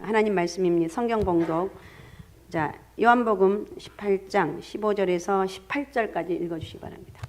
하나님 말씀입니다. 성경 봉독. 자, 요한복음 18장 15절에서 18절까지 읽어주시기 바랍니다.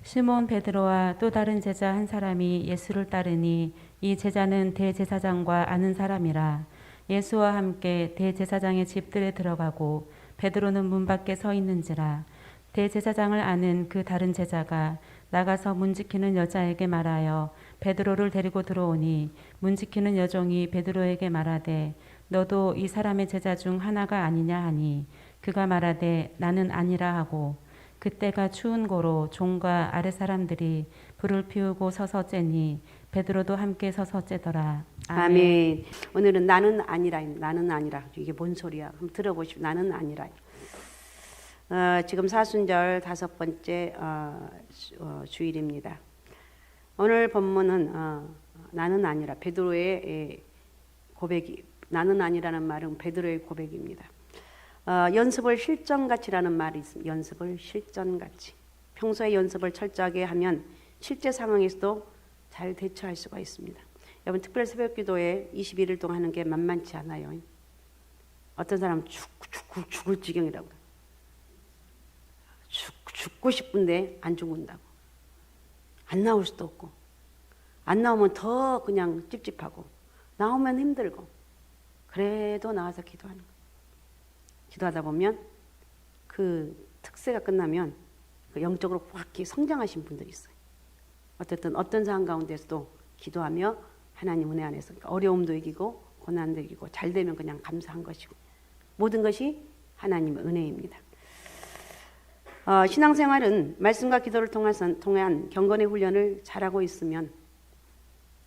시몬 베드로와 또 다른 제자 한 사람이 예수를 따르니 이 제자는 대제사장과 아는 사람이라. 예수와 함께 대제사장의 집들에 들어가고 베드로는 문 밖에 서 있는지라. 대제사장을 아는 그 다른 제자가 나가서 문 지키는 여자에게 말하여 베드로를 데리고 들어오니 문 지키는 여종이 베드로에게 말하되 너도 이 사람의 제자 중 하나가 아니냐 하니 그가 말하되 나는 아니라 하고 그때가 추운 고로 종과 아랫 사람들이 불을 피우고 서서 쬐니 베드로도 함께 서서 쬐더라. 아멘. 오늘은 나는 아니라, 나는 아니라. 이게 뭔 소리야? 한번 들어보십시오. 나는 아니라. 지금 사순절 5번째 주일입니다. 오늘 본문은 나는 아니라 베드로의 고백이, 나는 아니라는 말은 베드로의 고백입니다. 연습을 실전같이라는 말이 있습니다. 연습을 실전같이. 평소에 연습을 철저하게 하면 실제 상황에서도 잘 대처할 수가 있습니다. 여러분 특별 새벽기도에 21일 동안 하는 게 만만치 않아요. 어떤 사람은 죽을 지경이라고. 죽고 싶은데 안 죽는다고. 안 나올 수도 없고. 안 나오면 더 그냥 찝찝하고. 나오면 힘들고. 그래도 나와서 기도하는 거예요. 기도하다 보면 그 특세가 끝나면 그 영적으로 확 성장하신 분들이 있어요. 어쨌든 어떤 상황 가운데서도 기도하며 하나님 은혜 안에서 어려움도 이기고 고난도 이기고 잘 되면 그냥 감사한 것이고 모든 것이 하나님의 은혜입니다. 신앙생활은 말씀과 기도를 통한 경건의 훈련을 잘하고 있으면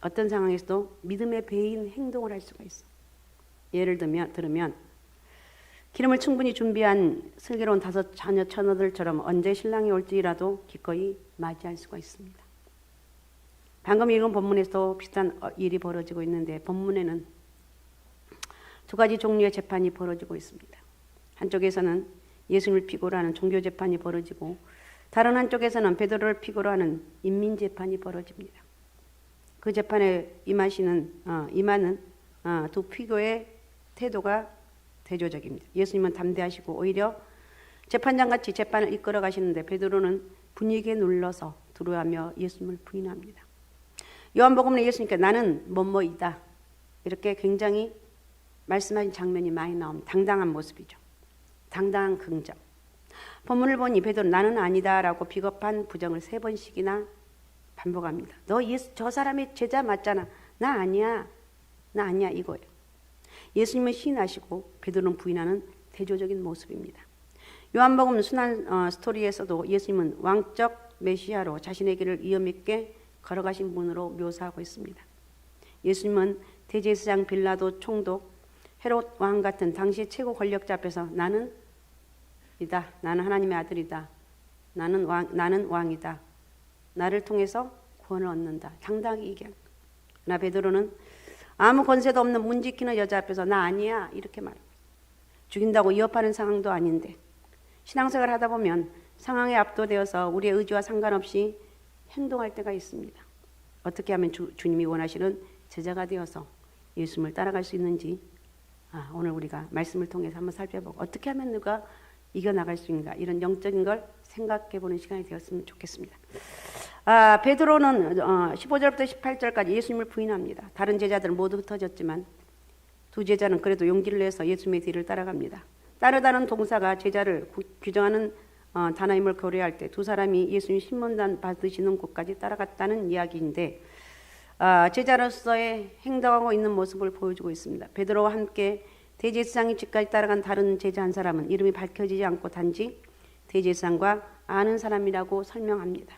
어떤 상황에서도 믿음의 배인 행동을 할 수가 있어. 예를 들면 기름을 충분히 준비한 슬기로운 5 자녀 처녀들처럼 언제 신랑이 올지라도 기꺼이 맞이할 수가 있습니다. 방금 읽은 본문에서도 비슷한 일이 벌어지고 있는데 본문에는 2가지 종류의 재판이 벌어지고 있습니다. 한쪽에서는 예수님을 필요로 하는 종교 재판이 벌어지고 다른 한쪽에서는 베드로를 필요로 하는 인민 재판이 벌어집니다. 그 재판에 임하는 두 피고의 태도가 대조적입니다. 예수님은 담대하시고 오히려 재판장같이 재판을 이끌어 가시는데 베드로는 분위기에 눌러서 두려워하며 예수님을 부인합니다. 요한복음에 예수님께 나는 뭐뭐이다 이렇게 굉장히 말씀하신 장면이 많이 나옵니다. 당당한 모습이죠. 당당한 긍정. 본문을 보니 베드로 나는 아니다라고 비겁한 부정을 3번씩이나 반복합니다. 너 저 사람의 제자 맞잖아. 나 아니야 이거예요. 예수님은 시인하시고 베드로는 부인하는 대조적인 모습입니다. 요한복음 순환 스토리에서도 예수님은 왕적 메시아로 자신의 길을 위험 있게 걸어가신 분으로 묘사하고 있습니다. 예수님은 대제사장 빌라도 총독 헤롯 왕 같은 당시 최고 권력자 앞에서 나는 하나님의 아들이다. 나는 왕이다. 나를 통해서 구원을 얻는다. 당당히 얘기한 거예요. 그러나 베드로는 아무 권세도 없는 문 지키는 여자 앞에서 나 아니야 이렇게 말해요. 죽인다고 위협하는 상황도 아닌데 신앙생활을 하다 보면 상황에 압도되어서 우리의 의지와 상관없이 행동할 때가 있습니다. 어떻게 하면 주님이 원하시는 제자가 되어서 예수님을 따라갈 수 있는지 오늘 우리가 말씀을 통해서 한번 살펴보고 어떻게 하면 누가 이겨나갈 수 있는가 이런 영적인 걸 생각해보는 시간이 되었으면 좋겠습니다. 베드로는 15절부터 18절까지 예수님을 부인합니다. 다른 제자들은 모두 흩어졌지만 두 제자는 그래도 용기를 내서 예수님의 뒤를 따라갑니다. 따르다는 동사가 제자를 규정하는 단어임을 고려할 때 두 사람이 예수님 신문단 받으시는 곳까지 따라갔다는 이야기인데 제자로서의 행동하고 있는 모습을 보여주고 있습니다. 베드로와 함께 대제사장의 집까지 따라간 다른 제자 한 사람은 이름이 밝혀지지 않고 단지 대제사장과 아는 사람이라고 설명합니다.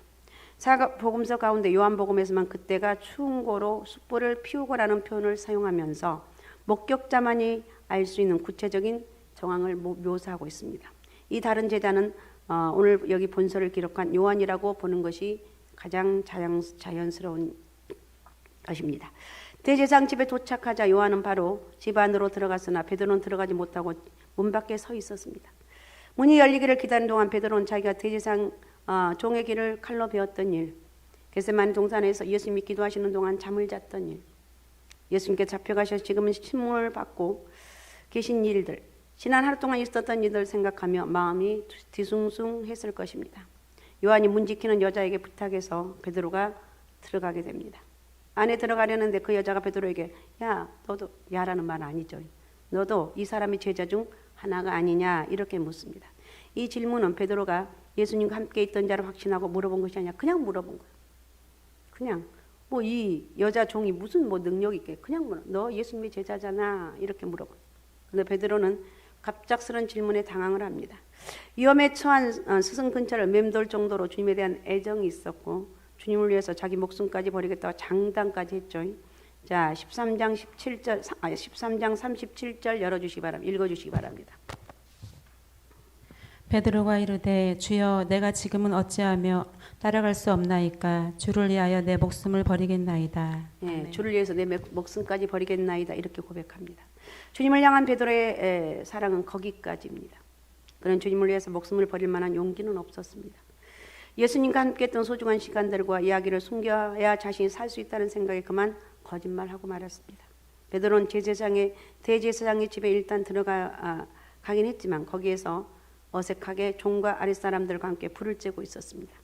복음서 가운데 요한복음에서만 그때가 추운 고로 숯불을 피우고라는 표현을 사용하면서 목격자만이 알 수 있는 구체적인 정황을 묘사하고 있습니다. 이 다른 제자는 오늘 여기 본서를 기록한 요한이라고 보는 것이 가장 자연스러운 것입니다. 대제사장 집에 도착하자 요한은 바로 집 안으로 들어갔으나 베드로는 들어가지 못하고 문 밖에 서 있었습니다. 문이 열리기를 기다리는 동안 베드로는 자기가 대제사장 종의 길을 칼로 베었던 일, 겟세마네 동산에서 예수님이 기도하시는 동안 잠을 잤던 일, 예수님께 잡혀가셔서 지금은 신문을 받고 계신 일들, 지난 하루 동안 있었던 일들 생각하며 마음이 뒤숭숭했을 것입니다. 요한이 문 지키는 여자에게 부탁해서 베드로가 들어가게 됩니다. 안에 들어가려는데 그 여자가 베드로에게 야, 너도, 야라는 말 아니죠. 너도 이 사람이 제자 중 하나가 아니냐 이렇게 묻습니다. 이 질문은 베드로가 예수님과 함께 있던 자를 확신하고 물어본 것이 아니라 그냥 물어본 거예요. 그냥 뭐 이 여자 종이 무슨 뭐 능력이 있게 그냥 물어. 너 예수님의 제자잖아 이렇게 물어본. 근데 베드로는 갑작스런 질문에 당황을 합니다. 위험에 처한 스승 근처를 맴돌 정도로 주님에 대한 애정이 있었고 주님을 위해서 자기 목숨까지 버리겠다고 장담까지 했죠. 자, 13장 37절 열어주시기 바랍니다. 읽어주시기 바랍니다. 베드로가 이르되 주여 내가 지금은 어찌하며 따라갈 수 없나이까 주를 위하여 내 목숨을 버리겠나이다. 예, 주를 위해서 내 목숨까지 버리겠나이다 이렇게 고백합니다. 주님을 향한 베드로의 사랑은 거기까지입니다. 그는 주님을 위해서 목숨을 버릴 만한 용기는 없었습니다. 예수님과 함께했던 소중한 시간들과 이야기를 숨겨야 자신이 살 수 있다는 생각에 그만 거짓말하고 말았습니다. 베드로는 대제사장의 집에 일단 들어가긴 했지만 거기에서 어색하게 종과 아랫사람들과 함께 불을 쬐고 있었습니다.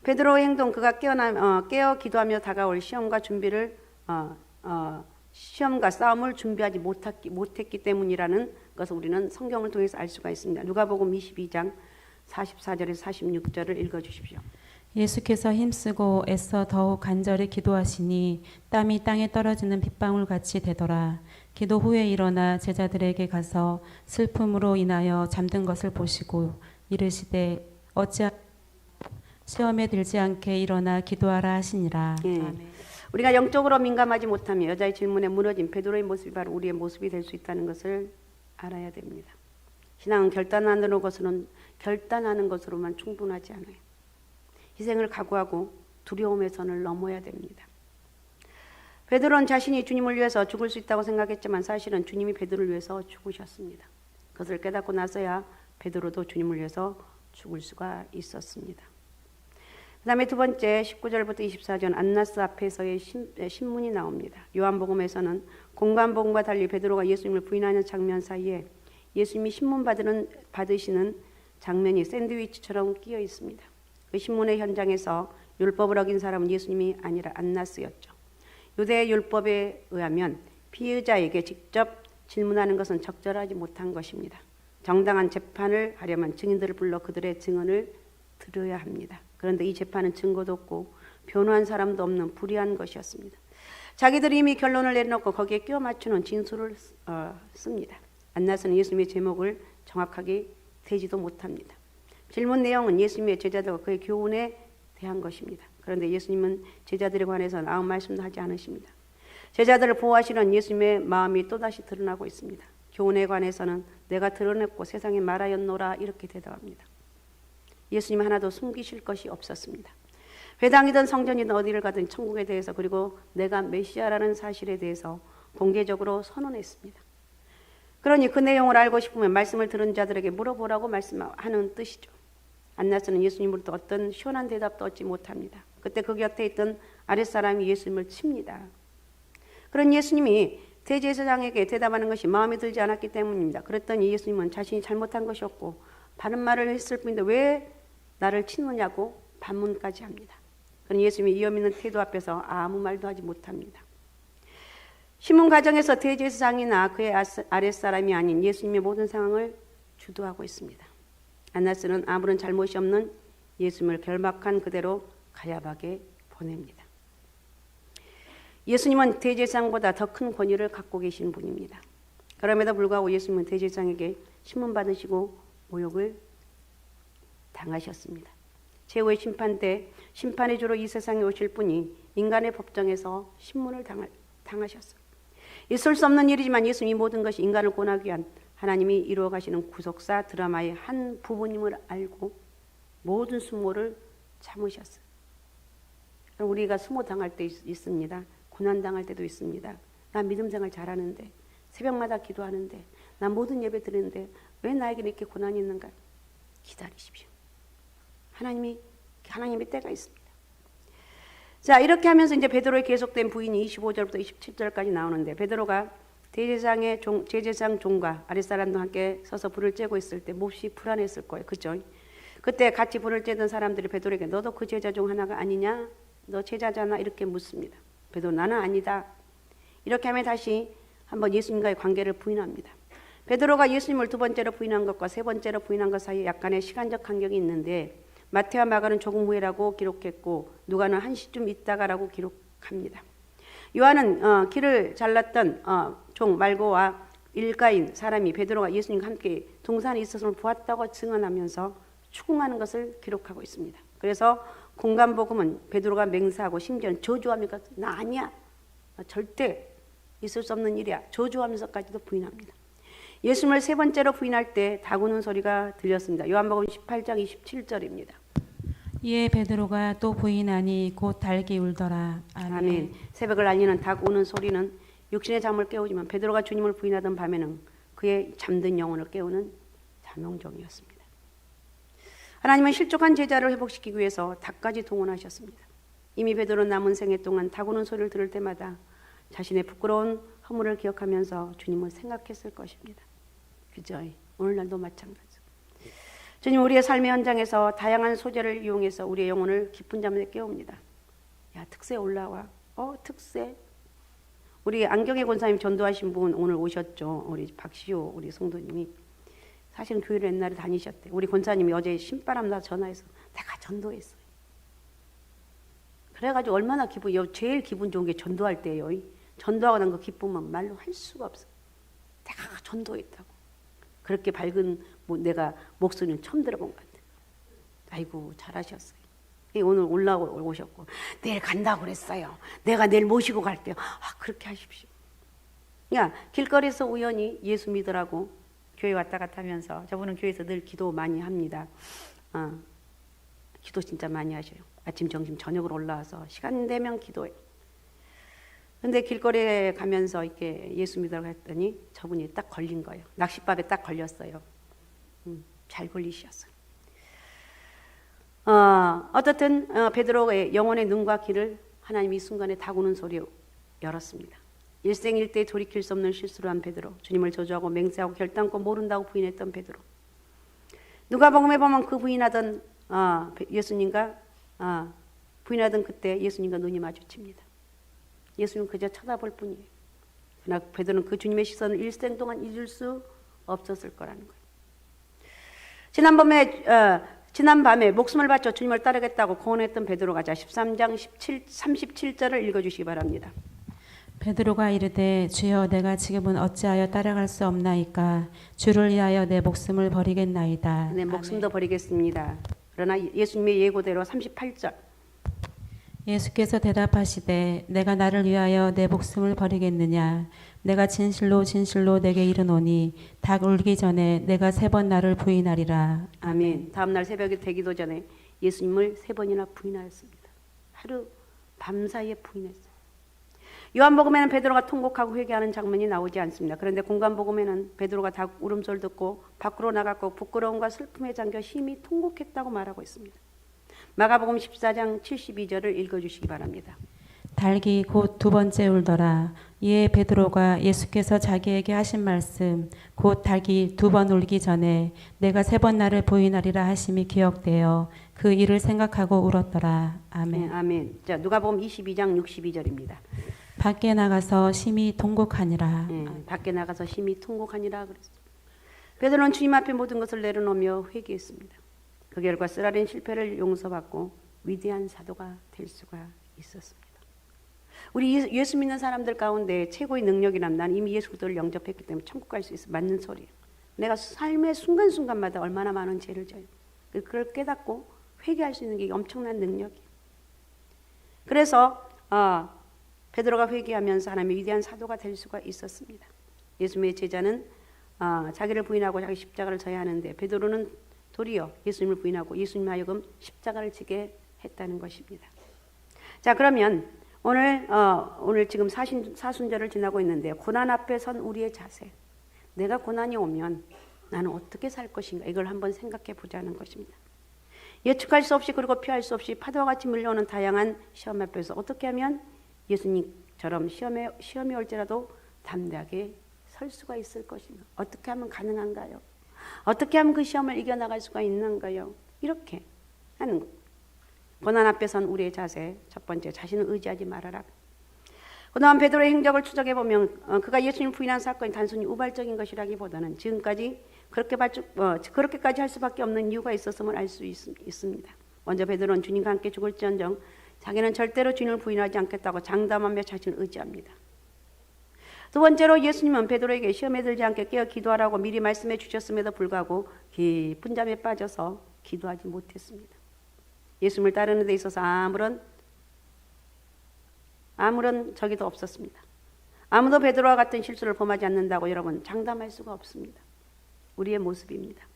베드로의 행동, 그가 깨어 기도하며 다가올 시험과 싸움을 준비하지 못했기 때문이라는 것을 우리는 성경을 통해서 알 수가 있습니다. 누가복음 22장 44절에서 46절을 읽어주십시오. 예수께서 힘쓰고 애써 더욱 간절히 기도하시니 땀이 땅에 떨어지는 빗방울 같이 되더라. 기도 후에 일어나 제자들에게 가서 슬픔으로 인하여 잠든 것을 보시고 이르시되 어찌 시험에 들지 않게 일어나 기도하라 하시니라. 예. 우리가 영적으로 민감하지 못하며 여자의 질문에 무너진 베드로의 모습이 바로 우리의 모습이 될 수 있다는 것을 알아야 됩니다. 신앙은 결단하는 것으로만 충분하지 않아요. 희생을 각오하고 두려움의 선을 넘어야 됩니다. 베드로는 자신이 주님을 위해서 죽을 수 있다고 생각했지만 사실은 주님이 베드로를 위해서 죽으셨습니다. 그것을 깨닫고 나서야 베드로도 주님을 위해서 죽을 수가 있었습니다. 그 다음에 두 번째 19절부터 24절 안나스 앞에서의 신문이 나옵니다. 요한복음에서는 공관복음과 달리 베드로가 예수님을 부인하는 장면 사이에 예수님이 신문 받으시는 장면이 샌드위치처럼 끼어 있습니다. 그 신문의 현장에서 율법을 어긴 사람은 예수님이 아니라 안나스였죠. 유대 율법에 의하면 피의자에게 직접 질문하는 것은 적절하지 못한 것입니다. 정당한 재판을 하려면 증인들을 불러 그들의 증언을 들어야 합니다. 그런데 이 재판은 증거도 없고 변호한 사람도 없는 불의한 것이었습니다. 자기들이 이미 결론을 내놓고 거기에 끼워 맞추는 진술을 씁니다. 안나스는 예수님의 제목을 정확하게 대지도 못합니다. 질문 내용은 예수님의 제자들과 그의 교훈에 대한 것입니다. 그런데 예수님은 제자들에 관해서는 아무 말씀도 하지 않으십니다. 제자들을 보호하시는 예수님의 마음이 또다시 드러나고 있습니다. 교훈에 관해서는 내가 드러냈고 세상에 말하였노라 이렇게 대답합니다. 예수님 하나도 숨기실 것이 없었습니다. 회당이든 성전이든 어디를 가든 천국에 대해서 그리고 내가 메시아라는 사실에 대해서 공개적으로 선언했습니다. 그러니 그 내용을 알고 싶으면 말씀을 들은 자들에게 물어보라고 말씀하는 뜻이죠. 안나스는 예수님으로부터 어떤 시원한 대답도 얻지 못합니다. 그때 그 곁에 있던 아랫사람이 예수님을 칩니다. 그런 예수님이 대제사장에게 대답하는 것이 마음에 들지 않았기 때문입니다. 그랬더니 예수님은 자신이 잘못한 것이었고 바른 말을 했을 뿐인데 왜 나를 치느냐고 반문까지 합니다. 그런 예수님의 위험 있는 태도 앞에서 아무 말도 하지 못합니다. 신문 과정에서 대제사장이나 그의 아랫사람이 아닌 예수님의 모든 상황을 주도하고 있습니다. 안나스는 아무런 잘못이 없는 예수님을 결박한 그대로 가야박에 보냅니다. 예수님은 대제사장보다 더 큰 권위를 갖고 계신 분입니다. 그럼에도 불구하고 예수님은 대제사장에게 신문 받으시고 모욕을 당하셨습니다. 최후의 심판 때 심판의 주로 이 세상에 오실 분이 인간의 법정에서 신문을 당하셨어요. 있을 수 없는 일이지만 예수님이 모든 것이 인간을 구원하기 위한 하나님이 이루어 가시는 구속사 드라마의 한 부분임을 알고 모든 수모를 참으셨어요. 우리가 수모 당할 때 있습니다. 고난 당할 때도 있습니다. 나 믿음 생활 잘하는데 새벽마다 기도하는데 나 모든 예배 드리는데 왜 나에게 이렇게 고난이 있는가? 기다리십시오. 하나님의 때가 있습니다. 자, 이렇게 하면서 이제 베드로의 계속된 부인이 25절부터 27절까지 나오는데, 베드로가 제사장 종과 아랫사람도 함께 서서 불을 쬐고 있을 때 몹시 불안했을 거예요. 그죠? 그때 같이 불을 쬐던 사람들이 베드로에게 너도 그 제자 중 하나가 아니냐? 너 제자잖아? 이렇게 묻습니다. 베드로 나는 아니다. 이렇게 하면 다시 한번 예수님과의 관계를 부인합니다. 베드로가 예수님을 두 번째로 부인한 것과 세 번째로 부인한 것 사이에 약간의 시간적 간격이 있는데, 마태와 마가는 조금 후에라고 기록했고 누가는 1시쯤 있다가라고 기록합니다. 요한은 길을 잘랐던 종 말고와 일가인 사람이 베드로가 예수님과 함께 동산에 있었음을 보았다고 증언하면서 추궁하는 것을 기록하고 있습니다. 그래서 공간복음은 베드로가 맹세하고 심지어는 저주하면서 나 아니야, 나 절대 있을 수 없는 일이야, 저주하면서까지도 부인합니다. 예수님을 세 번째로 부인할 때 다구는 소리가 들렸습니다. 요한복음 18장 27절입니다. 이에 베드로가 또 부인하니 곧 닭이 울더라. 아멘. 아멘. 새벽을 알리는 닭 우는 소리는 육신의 잠을 깨우지만 베드로가 주님을 부인하던 밤에는 그의 잠든 영혼을 깨우는 잠용종이었습니다. 하나님은 실족한 제자를 회복시키기 위해서 닭까지 동원하셨습니다. 이미 베드로는 남은 생애 동안 닭 우는 소리를 들을 때마다 자신의 부끄러운 허물을 기억하면서 주님을 생각했을 것입니다. 그죠? 오늘날도 마찬가지. 주님 우리의 삶의 현장에서 다양한 소재를 이용해서 우리의 영혼을 깊은 잠에 깨웁니다. 야, 특세 올라와. 특세. 우리 안경의 권사님 전도하신 분 오늘 오셨죠. 우리 박시호 우리 성도님이. 사실은 교회를 옛날에 다니셨대. 우리 권사님이 어제 신바람 나 전화해서 내가 전도했어요. 그래가지고 얼마나 제일 기분 좋은 게 전도할 때예요. 전도하고 난 그 기쁨은 말로 할 수가 없어요. 내가 전도했다고. 그렇게 밝은 내가 목소리는 처음 들어본 것 같아요. 아이고 잘하셨어요. 오늘 올라오셨고 내일 간다고 그랬어요. 내가 내일 모시고 갈게요. 그렇게 하십시오. 야, 길거리에서 우연히 예수 믿으라고 교회 왔다 갔다 하면서, 저분은 교회에서 늘 기도 많이 합니다. 기도 진짜 많이 하셔요. 아침, 점심, 저녁으로 올라와서 시간 되면 기도해요. 근데 길거리에 가면서 이렇게 예수 믿으라고 했더니 저분이 딱 걸린 거예요. 낚싯밥에 딱 걸렸어요. 잘 걸리셨어요. 어떻든 베드로의 영혼의 눈과 귀를 하나님이 이 순간에 다구는 소리로 열었습니다. 일생일대 돌이킬 수 없는 실수를 한 베드로, 주님을 저주하고 맹세하고 결단코 모른다고 부인했던 베드로. 누가복음에 보면 그 부인하던 예수님과 부인하던 그때 예수님과 눈이 마주칩니다. 예수님 그저 쳐다볼 뿐이에요. 그러나 베드로는 그 주님의 시선을 일생 동안 잊을 수 없었을 거라는 거예요. 지난밤에 목숨을 바쳐 주님을 따르겠다고 고언했던 베드로가 13장 37절을 읽어주시기 바랍니다. 베드로가 이르되 주여 내가 지금은 어찌하여 따라갈 수 없나이까. 주를 위하여 내 목숨을 버리겠나이다. 네, 목숨도 버리겠습니다. 그러나 예수님의 예고대로 38절. 예수께서 대답하시되 내가 나를 위하여 내 목숨을 버리겠느냐. 내가 진실로 진실로 내게 이르노니 닭 울기 전에 내가 3번 나를 부인하리라. 아멘. 다음 날 새벽에 되기도 전에 예수님을 3번이나 부인하였습니다. 하루 밤사이에 부인했어요. 요한복음에는 베드로가 통곡하고 회개하는 장면이 나오지 않습니다. 그런데 공간복음에는 베드로가 닭 울음소리를 듣고 밖으로 나갔고 부끄러움과 슬픔에 잠겨 심히 통곡했다고 말하고 있습니다. 마가복음 14장 72절을 읽어주시기 바랍니다. 닭이 곧 2번째 울더라. 이에 베드로가 예수께서 자기에게 하신 말씀 곧 닭이 2번 울기 전에 내가 3번 나를 부인하리라 하심이 기억되어 그 일을 생각하고 울었더라. 아멘. 네, 아멘. 자, 누가복음 22장 62절입니다. 밖에 나가서 심히 통곡하니라. 밖에 나가서 심히 통곡하니라 그랬어요. 베드로는 주님 앞에 모든 것을 내려놓으며 회개했습니다. 그 결과 쓰라린 실패를 용서받고 위대한 사도가 될 수가 있었습니다. 우리 예수 믿는 사람들 가운데 최고의 능력이란 난 이미 예수 그리스도를 영접했기 때문에 천국 갈 수 있어. 맞는 소리예요. 내가 삶의 순간순간마다 얼마나 많은 죄를 져요. 그걸 깨닫고 회개할 수 있는 게 엄청난 능력이에요. 그래서 베드로가 회개하면서 하나님의 위대한 사도가 될 수가 있었습니다. 예수님의 제자는 자기를 부인하고 자기 십자가를 져야 하는데 베드로는 도리어 예수님을 부인하고 예수님 하여금 십자가를 지게 했다는 것입니다. 자, 그러면 오늘 지금 사순절을 지나고 있는데 고난 앞에 선 우리의 자세, 내가 고난이 오면 나는 어떻게 살 것인가, 이걸 한번 생각해 보자는 것입니다. 예측할 수 없이 그리고 피할 수 없이 파도와 같이 밀려오는 다양한 시험 앞에서 어떻게 하면 예수님처럼 시험이 올지라도 담대하게 설 수가 있을 것인가? 어떻게 하면 가능한가요? 어떻게 하면 그 시험을 이겨나갈 수가 있는가요? 이렇게 하는 것. 고난 앞에선 우리의 자세, 첫 번째, 자신을 의지하지 말아라. 그동안 베드로의 행적을 추적해보면 그가 예수님을 부인한 사건이 단순히 우발적인 것이라기보다는 지금까지 그렇게까지 할 수밖에 없는 이유가 있었음을 알 수 있습니다. 먼저 베드로는 주님과 함께 죽을지언정 자기는 절대로 주님을 부인하지 않겠다고 장담하며 자신을 의지합니다. 두 번째로 예수님은 베드로에게 시험에 들지 않게 깨어 기도하라고 미리 말씀해 주셨음에도 불구하고 깊은 잠에 빠져서 기도하지 못했습니다. 예수님을 따르는 데 있어서 아무런 적이도 없었습니다. 아무도 베드로와 같은 실수를 범하지 않는다고 여러분 장담할 수가 없습니다. 우리의 모습입니다.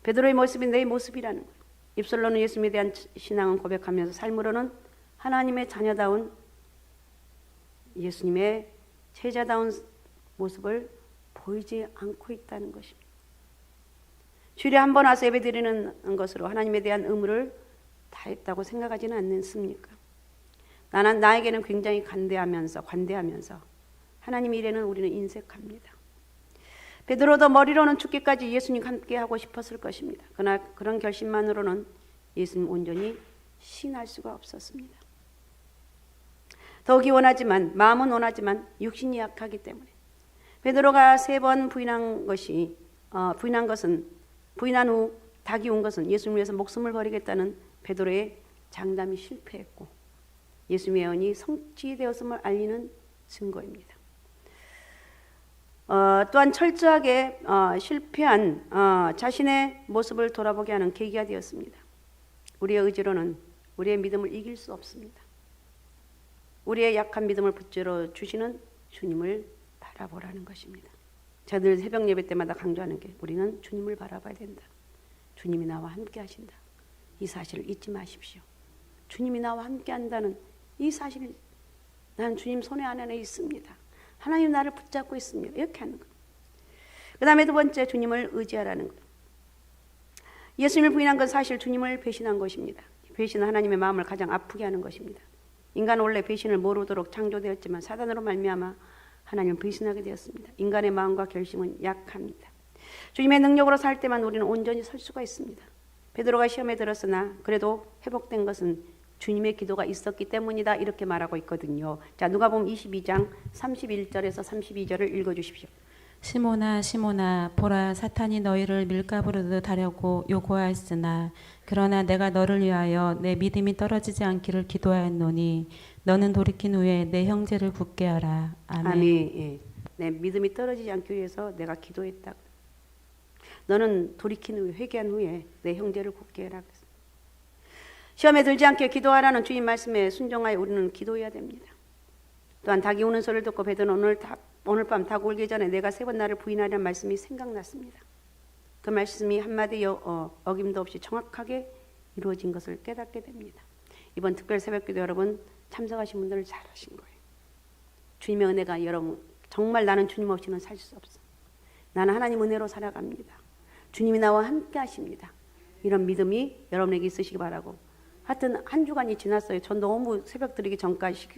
베드로의 모습이 내 모습이라는 거예요. 입술로는 예수님에 대한 신앙은 고백하면서 삶으로는 하나님의 자녀다운 예수님의 제자다운 모습을 보이지 않고 있다는 것입니다. 주일에 한 번 와서 예배드리는 것으로 하나님에 대한 의무를 다했다고 생각하지는 않습니까? 나에게는 굉장히 관대하면서 하나님 일에는 우리는 인색합니다. 베드로도 머리로는 죽기까지 예수님과 함께 하고 싶었을 것입니다. 그러나 그런 결심만으로는 예수님 온전히 신할 수가 없었습니다. 더욱이 마음은 원하지만 육신이 약하기 때문에 베드로가 3번 부인한 후 닭이 온 것은 예수님을 위해서 목숨을 버리겠다는 베드로의 장담이 실패했고 예수님의 예언이 성취되었음을 알리는 증거입니다. 또한 철저하게 실패한 자신의 모습을 돌아보게 하는 계기가 되었습니다. 우리의 의지로는 우리의 믿음을 이길 수 없습니다. 우리의 약한 믿음을 붙들어 주시는 주님을 바라보라는 것입니다. 제가 늘 새벽 예배 때마다 강조하는 게 우리는 주님을 바라봐야 된다. 주님이 나와 함께 하신다. 이 사실을 잊지 마십시오. 주님이 나와 함께 한다는 이 사실을 난 주님 손에 안에 있습니다. 하나님 나를 붙잡고 있습니다. 이렇게 하는 거예요. 그 다음에 두 번째 주님을 의지하라는 거예요. 예수님을 부인한 건 사실 주님을 배신한 것입니다. 배신은 하나님의 마음을 가장 아프게 하는 것입니다. 인간은 원래 배신을 모르도록 창조되었지만 사단으로 말미암아 하나님을 배신하게 되었습니다. 인간의 마음과 결심은 약합니다. 주님의 능력으로 살 때만 우리는 온전히 설 수가 있습니다. 베드로가 시험에 들었으나 그래도 회복된 것은 주님의 기도가 있었기 때문이다 이렇게 말하고 있거든요. 자, 누가복음 22장 31절에서 32절을 읽어주십시오. 시몬아 시몬아 보라 사탄이 너희를 밀가부르듯 하려고 요구하였으나 그러나 내가 너를 위하여 내 믿음이 떨어지지 않기를 기도하였노니 너는 돌이킨 후에 내 형제를 굳게 하라. 아멘. 예. 내 믿음이 떨어지지 않기 위해서 내가 기도했다. 너는 돌이킨 후에 회개한 후에 내 형제를 굳게 해라. 시험에 들지 않게 기도하라는 주님 말씀에 순종하여 우리는 기도해야 됩니다. 또한 닭이 우는 소리를 듣고 베드로는 오늘 밤 닭 울기 전에 내가 3번 나를 부인하려는 말씀이 생각났습니다. 그 말씀이 한마디 어김도 없이 정확하게 이루어진 것을 깨닫게 됩니다. 이번 특별 새벽기도 여러분 참석하신 분들 잘하신 거예요. 주님의 은혜가 여러분 정말 나는 주님 없이는 살 수 없어. 나는 하나님 은혜로 살아갑니다. 주님이 나와 함께 하십니다. 이런 믿음이 여러분에게 있으시기 바라고. 하여튼 한 주간이 지났어요. 전 너무 새벽 드리기 전까지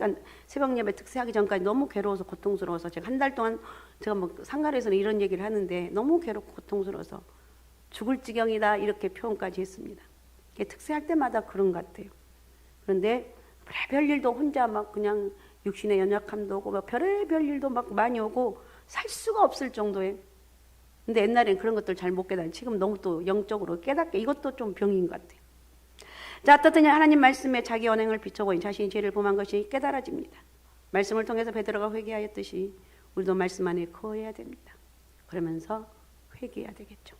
새벽 예배 특세하기 전까지 너무 괴로워서 고통스러워서 제가 한 달 동안 제가 뭐 상가에서는 이런 얘기를 하는데 너무 괴롭고 고통스러워서 죽을 지경이다 이렇게 표현까지 했습니다. 특세할 때마다 그런 것 같아요. 그런데 별일도 혼자 막 그냥 육신의 연약함도 오고 막 별의별 일도 막 많이 오고 살 수가 없을 정도의. 근데 옛날엔 그런 것들 잘 못 깨달아. 지금 너무 또 영적으로 깨닫게 이것도 좀 병인 것 같아요. 자, 어떻더니 하나님 말씀에 자기 언행을 비춰보니 자신이 죄를 범한 것이 깨달아집니다. 말씀을 통해서 베드로가 회개하였듯이 우리도 말씀 안에 거해야 됩니다. 그러면서 회개해야 되겠죠.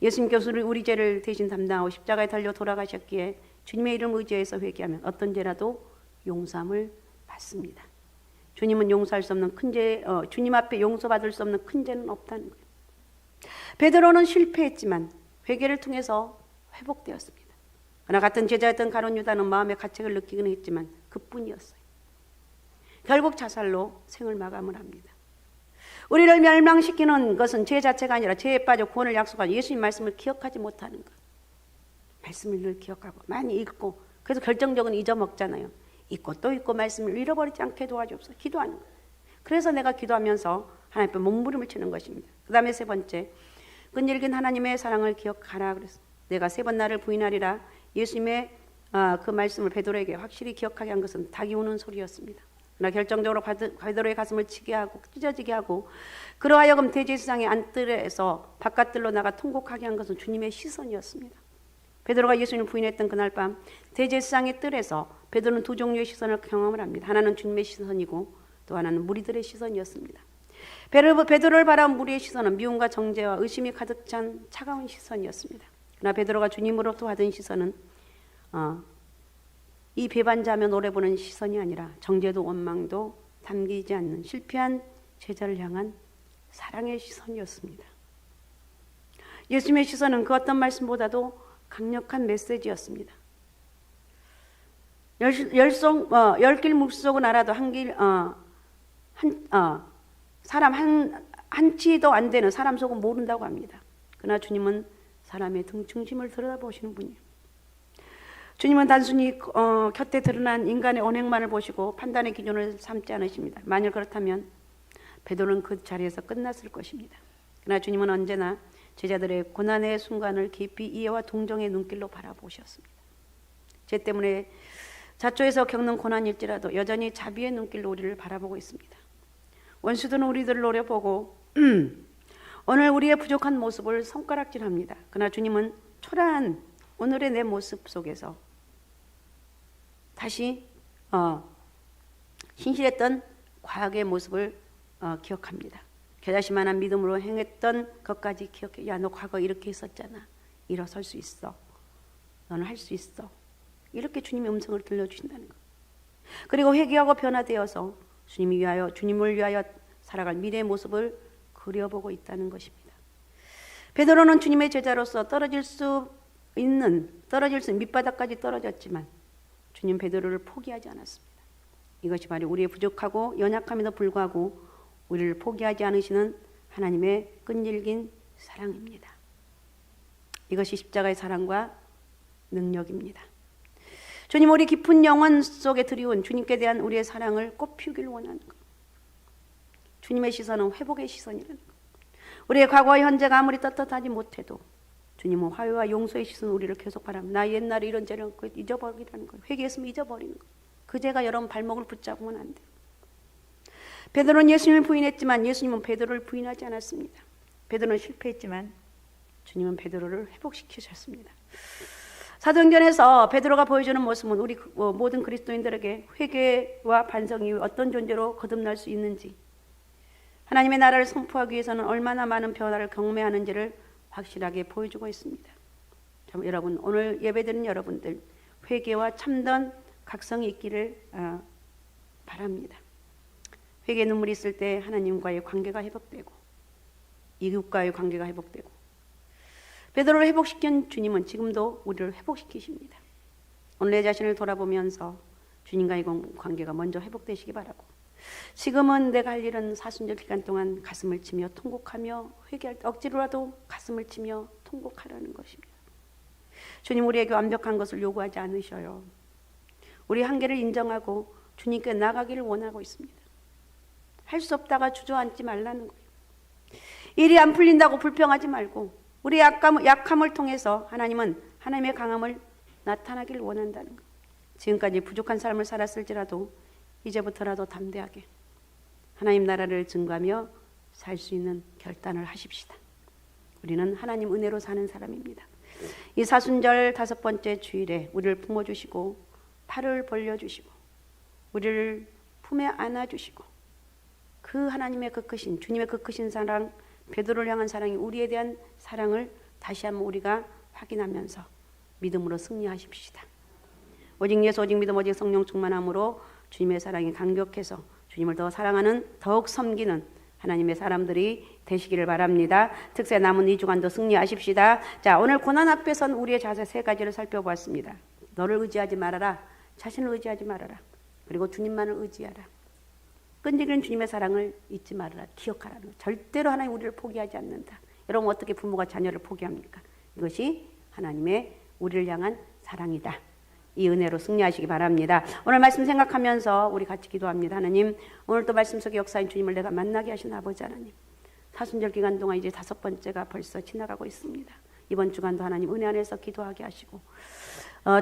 예수님께서 우리 죄를 대신 담당하고 십자가에 달려 돌아가셨기에 주님의 이름 의지해서 회개하면 어떤 죄라도 용서함을 받습니다. 주님은 용서할 수 없는 큰 죄, 주님 앞에 용서받을 수 없는 큰 죄는 없다는 거예요. 베드로는 실패했지만 회개를 통해서 회복되었습니다. 그러나 같은 제자였던 가룟 유다는 마음의 가책을 느끼기는 했지만 그뿐이었어요. 결국 자살로 생을 마감을 합니다. 우리를 멸망시키는 것은 죄 자체가 아니라 죄에 빠져 구원을 약속한 예수님 말씀을 기억하지 못하는 것. 말씀을 늘 기억하고 많이 읽고, 그래서 결정적으로 잊어먹잖아요. 읽고 또 읽고 말씀을 잃어버리지 않게 도와주옵소서. 기도하는 거예요. 그래서 내가 기도하면서 하나님 앞에 몸부림을 치는 것입니다. 그 다음에 세 번째, 끈질긴 하나님의 사랑을 기억하라. 그래서 내가 3번 나를 부인하리라. 예수님의 그 말씀을 베드로에게 확실히 기억하게 한 것은 닭이 우는 소리였습니다. 그러나 결정적으로 베드로의 가슴을 치게 하고 찢어지게 하고 그러하여금 대제사장의 안뜰에서 바깥들로 나가 통곡하게 한 것은 주님의 시선이었습니다. 베드로가 예수님을 부인했던 그날 밤 대제사장의 뜰에서 베드로는 두 종류의 시선을 경험을 합니다. 하나는 주님의 시선이고 또 하나는 무리들의 시선이었습니다. 베드로를 바라본 무리의 시선은 미움과 정죄와 의심이 가득 찬 차가운 시선이었습니다. 그러나 베드로가 주님으로부터 받은 시선은 이 배반자며 노래 부르는 시선이 아니라 정죄도 원망도 담기지 않는 실패한 제자를 향한 사랑의 시선이었습니다. 예수님의 시선은 그 어떤 말씀보다도 강력한 메시지였습니다. 10길 물속은 알아도 사람 한치도 안 되는 사람 속은 모른다고 합니다. 그러나 주님은 사람의 등 중심을 들여다보시는 분이에요. 주님은 단순히 곁에 드러난 인간의 언행만을 보시고 판단의 기준을 삼지 않으십니다. 만일 그렇다면 베드로는 그 자리에서 끝났을 것입니다. 그러나 주님은 언제나 제자들의 고난의 순간을 깊이 이해와 동정의 눈길로 바라보셨습니다. 죄 때문에 자초에서 겪는 고난일지라도 여전히 자비의 눈길로 우리를 바라보고 있습니다. 원수들은 우리들을 노려보고 오늘 우리의 부족한 모습을 손가락질합니다. 그러나 주님은 초라한 오늘의 내 모습 속에서 다시 신실했던 과거의 모습을 기억합니다. 겨자씨만한 믿음으로 행했던 것까지 기억해. 야, 너 과거 이렇게 했었잖아. 일어설 수 있어. 너는 할 수 있어. 이렇게 주님의 음성을 들려주신다는 것. 그리고 회개하고 변화되어서 주님을 위하여 살아갈 미래의 모습을 그려보고 있다는 것입니다. 베드로는 주님의 제자로서 떨어질 수 있는 밑바닥까지 떨어졌지만 주님 베드로를 포기하지 않았습니다. 이것이 바로 우리의 부족하고 연약함에도 불구하고 우리를 포기하지 않으시는 하나님의 끈질긴 사랑입니다. 이것이 십자가의 사랑과 능력입니다. 주님, 우리 깊은 영혼 속에 드리운 주님께 대한 우리의 사랑을 꽃피우기를 원하는 것. 주님의 시선은 회복의 시선이라는 것. 우리의 과거와 현재가 아무리 떳떳하지 못해도 주님은 화해와 용서의 시선 우리를 계속 바랍니다. 나 옛날에 이런 죄를 잊어버리라는 거예요. 회개했으면 잊어버리는 거예요. 그 죄가 여러분 발목을 붙잡으면 안 돼요. 베드로는 예수님을 부인했지만 예수님은 베드로를 부인하지 않았습니다. 베드로는 실패했지만 주님은 베드로를 회복시키셨습니다. 사도행전에서 베드로가 보여주는 모습은 우리 모든 그리스도인들에게 회개와 반성이 어떤 존재로 거듭날 수 있는지, 하나님의 나라를 선포하기 위해서는 얼마나 많은 변화를 경험하는지를 확실하게 보여주고 있습니다. 여러분, 오늘 예배드리는 여러분들 회개와 참된 각성이 있기를 바랍니다. 회개 눈물이 있을 때 하나님과의 관계가 회복되고 이웃과의 관계가 회복되고, 베드로를 회복시킨 주님은 지금도 우리를 회복시키십니다. 오늘 내 자신을 돌아보면서 주님과의 관계가 먼저 회복되시기 바라고, 지금은 내가 할 일은 사순절 기간 동안 가슴을 치며 통곡하며 회개할 때 억지로라도 가슴을 치며 통곡하라는 것입니다. 주님 우리에게 완벽한 것을 요구하지 않으셔요. 우리 한계를 인정하고 주님께 나가기를 원하고 있습니다. 할 수 없다가 주저앉지 말라는 거예요. 일이 안 풀린다고 불평하지 말고 우리 약함을 통해서 하나님은 하나님의 강함을 나타나기를 원한다는 거예요. 지금까지 부족한 삶을 살았을지라도 이제부터라도 담대하게 하나님 나라를 증거하며 살 수 있는 결단을 하십시다. 우리는 하나님 은혜로 사는 사람입니다. 이 사순절 5번째 주일에 우리를 품어주시고 팔을 벌려주시고 우리를 품에 안아주시고 그 하나님의 그 크신 주님의 그 크신 사랑, 베드로를 향한 사랑이 우리에 대한 사랑을 다시 한번 우리가 확인하면서 믿음으로 승리하십시다. 오직 예수, 오직 믿음, 오직 성령 충만함으로 주님의 사랑이 강력해서 주님을 더 사랑하는, 더욱 섬기는 하나님의 사람들이 되시기를 바랍니다. 특세 남은 2주간도 승리하십시다. 자, 오늘 고난 앞에 선 우리의 자세 3가지를 살펴보았습니다. 너를 의지하지 말아라. 자신을 의지하지 말아라. 그리고 주님만을 의지하라. 끈질긴 주님의 사랑을 잊지 말아라. 기억하라. 절대로 하나님 우리를 포기하지 않는다. 여러분 어떻게 부모가 자녀를 포기합니까? 이것이 하나님의 우리를 향한 사랑이다. 이 은혜로 승리하시기 바랍니다. 오늘 말씀 생각하면서 우리 같이 기도합니다. 하나님, 오늘 또 말씀 속에 역사인 주님을 내가 만나게 하신 아버지 하나님, 사순절 기간 동안 이제 5번째가 벌써 지나가고 있습니다. 이번 주간도 하나님 은혜 안에서 기도하게 하시고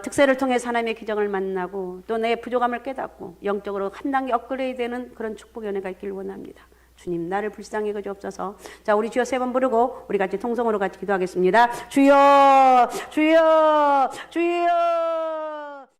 특세를 통해 하나님의 기적을 만나고 또 내 부족함을 깨닫고 영적으로 한 단계 업그레이드되는 그런 축복의 은혜가 있기를 원합니다. 주님, 나를 불쌍히 여겨주옵소서. 자, 우리 주여 3번 부르고 우리 같이 통성으로 같이 기도하겠습니다. 주여, 주여, 주여.